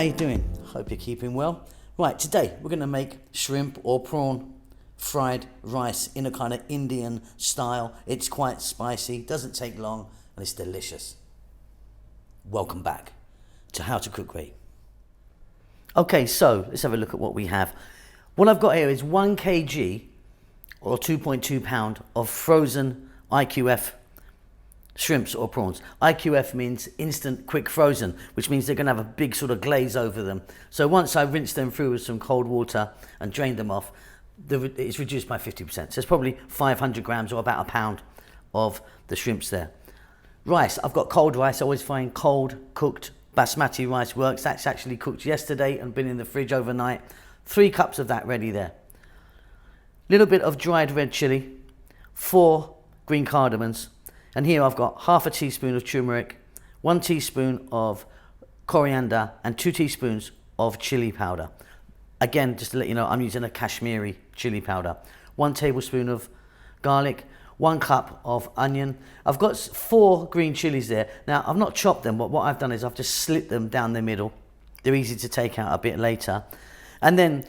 how you doing? Hope you're keeping well. Right, today we're going to make shrimp or prawn fried rice in a kind of Indian style. It's quite spicy, doesn't take long, and it's delicious. Welcome back to How to Cook Great. Okay, so let's have a look at what we have. What I've got here is 1 kg or 2.2 pound of frozen IQF shrimps or prawns. IQF means instant quick frozen, which means they're going to have a big sort of glaze over them. So once I rinse them through with some cold water and drain them off, it's reduced by 50%. So it's probably 500 grams or about a pound of the shrimps there. Rice, I've got cold rice. I always find cold cooked basmati rice works. That's actually cooked yesterday and been in the fridge overnight. 3 cups of that ready there. Little bit of dried red chili, 4 green cardamoms, and here I've got half a teaspoon of turmeric, 1 teaspoon of coriander, and 2 teaspoons of chili powder. Again, just to let you know, I'm using a Kashmiri chili powder. 1 tablespoon of garlic, 1 cup of onion. I've got 4 green chilies there. Now, I've not chopped them, but what I've done is I've just slit them down the middle. They're easy to take out a bit later. And then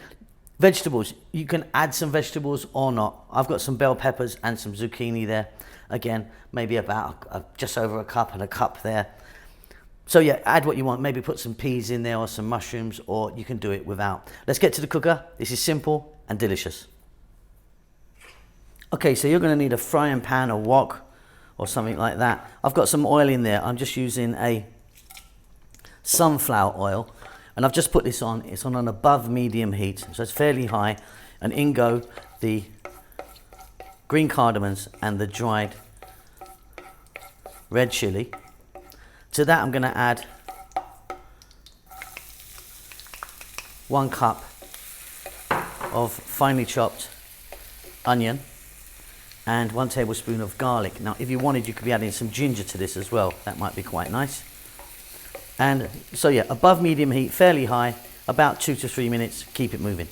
vegetables, you can add some vegetables or not. I've got some bell peppers and some zucchini there. Again, maybe about just over a cup and a cup there. So yeah, add what you want. Maybe put some peas in there or some mushrooms, or you can do it without. Let's get to the cooker. This is simple and delicious. Okay, so you're going to need a frying pan or wok or something like that. I've got some oil in there. I'm just using a sunflower oil, and I've just put this on. It's on an above medium heat, so it's fairly high. And in go the green cardamoms and the dried red chili. To that I'm going to add 1 cup of finely chopped onion and 1 tablespoon of garlic. Now if you wanted, you could be adding some ginger to this as well. That might be quite nice. And so yeah, above medium heat, fairly high, about 2 to 3 minutes. Keep it moving.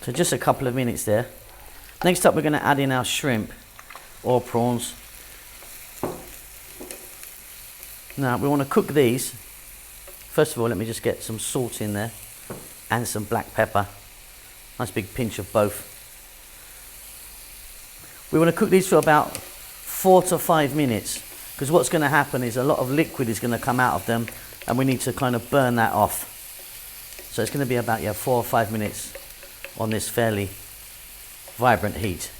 So just a couple of minutes there. Next up, we're going to add in our shrimp or prawns. Now we want to cook these. First of all, let me just get some salt in there and some black pepper. Nice big pinch of both. We want to cook these for about 4 to 5 minutes, because what's going to happen is a lot of liquid is going to come out of them, and we need to kind of burn that off. So it's going to be about 4 or 5 minutes on this fairly vibrant heat.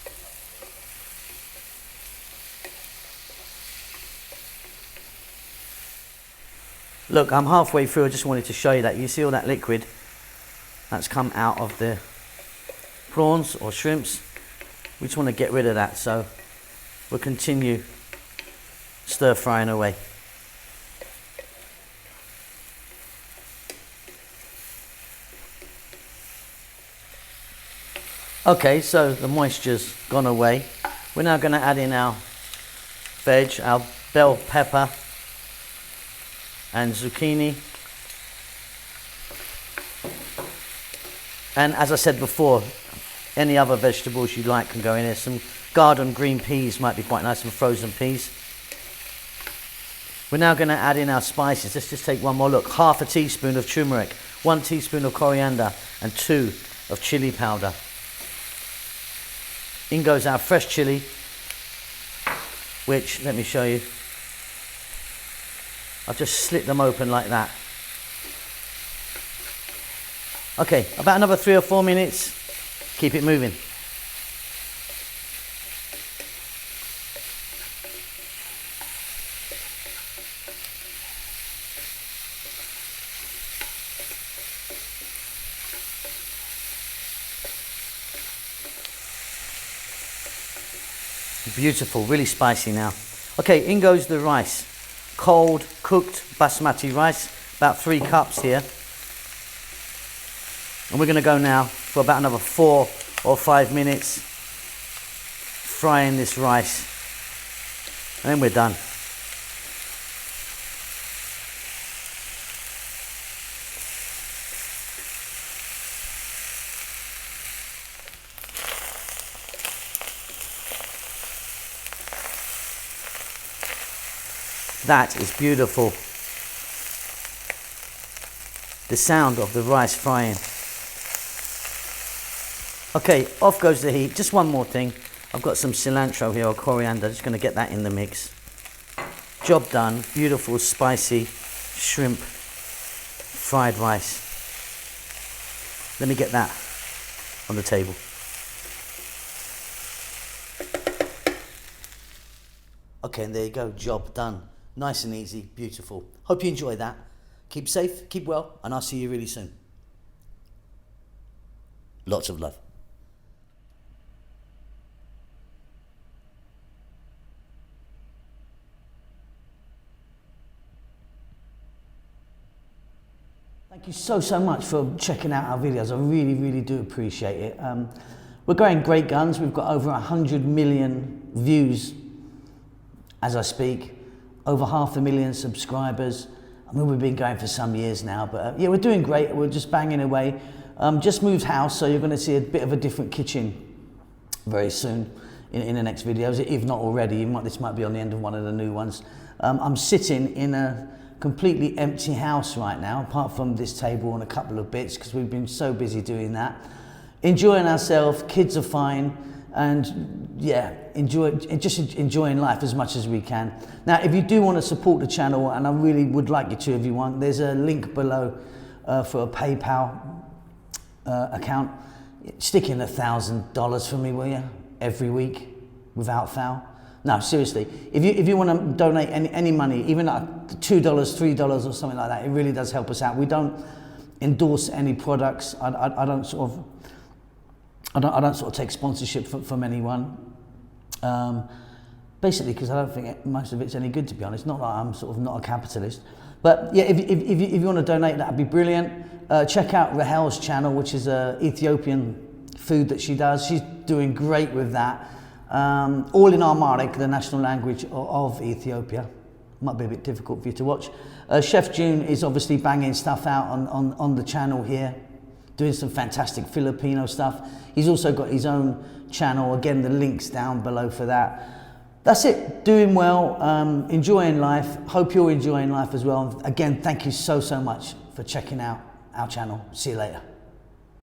Look, I'm halfway through. I just wanted to show you that. You see all that liquid that's come out of the prawns or shrimps? We just want to get rid of that, so we'll continue stir frying away. Okay, so the moisture's gone away. We're now going to add in our veg, our bell pepper and zucchini. And as I said before, any other vegetables you like can go in there. Some garden green peas might be quite nice, some frozen peas. We're now going to add in our spices. Let's just take one more look. Half a teaspoon of turmeric, 1 teaspoon of coriander, and 2 of chili powder. In goes our fresh chili, which, let me show you, I've just slit them open like that. Okay, about another 3 or 4 minutes. Keep it moving. Beautiful, really spicy now. Okay, in goes the rice. Cold, cooked basmati rice, about 3 cups here. And we're going to go now for about another 4 or 5 minutes frying this rice. And then we're done. That is beautiful. The sound of the rice frying. Okay, off goes the heat. Just one more thing. I've got some cilantro here, or coriander. Just going to get that in the mix. Job done. Beautiful, spicy shrimp fried rice. Let me get that on the table. Okay, and there you go. Job done. Nice and easy. Beautiful. Hope you enjoy that. Keep safe, keep well, and I'll see you really soon. Lots of love. Thank you so much for checking out our videos. I really do appreciate it. We're going great guns. We've got over 100 million views as I speak, over 500,000 subscribers. I mean, we've been going for some years now, but yeah, we're doing great. We're just banging away. Just moved house, so you're going to see a bit of a different kitchen very soon in the next videos, if not already. This might be on the end of one of the new ones. I'm sitting in a completely empty house right now, apart from this table and a couple of bits, because we've been so busy doing that. Enjoying ourselves, kids are fine, and yeah, enjoying life as much as we can. Now, if you do want to support the channel, and I really would like you to if you want, there's a link below for a PayPal account. Stick in $1,000 for me, will you? Every week, without fail. No, seriously, if you want to donate any money, even like $2, $3 or something like that, it really does help us out. We don't endorse any products. I don't sort of take sponsorship from anyone. Basically, because I don't think most of it's any good, to be honest. Not that I'm sort of not a capitalist, but yeah, if you want to donate, that'd be brilliant. Check out Rahel's channel, which is Ethiopian food that she does. She's doing great with that. All in Amharic, the national language of Ethiopia. Might be a bit difficult for you to watch. Chef June is obviously banging stuff out on the channel here, doing some fantastic Filipino stuff. He's also got his own channel. Again, the link's down below for that. That's it. Doing well, enjoying life. Hope you're enjoying life as well. Again, thank you so much for checking out our channel. See you later.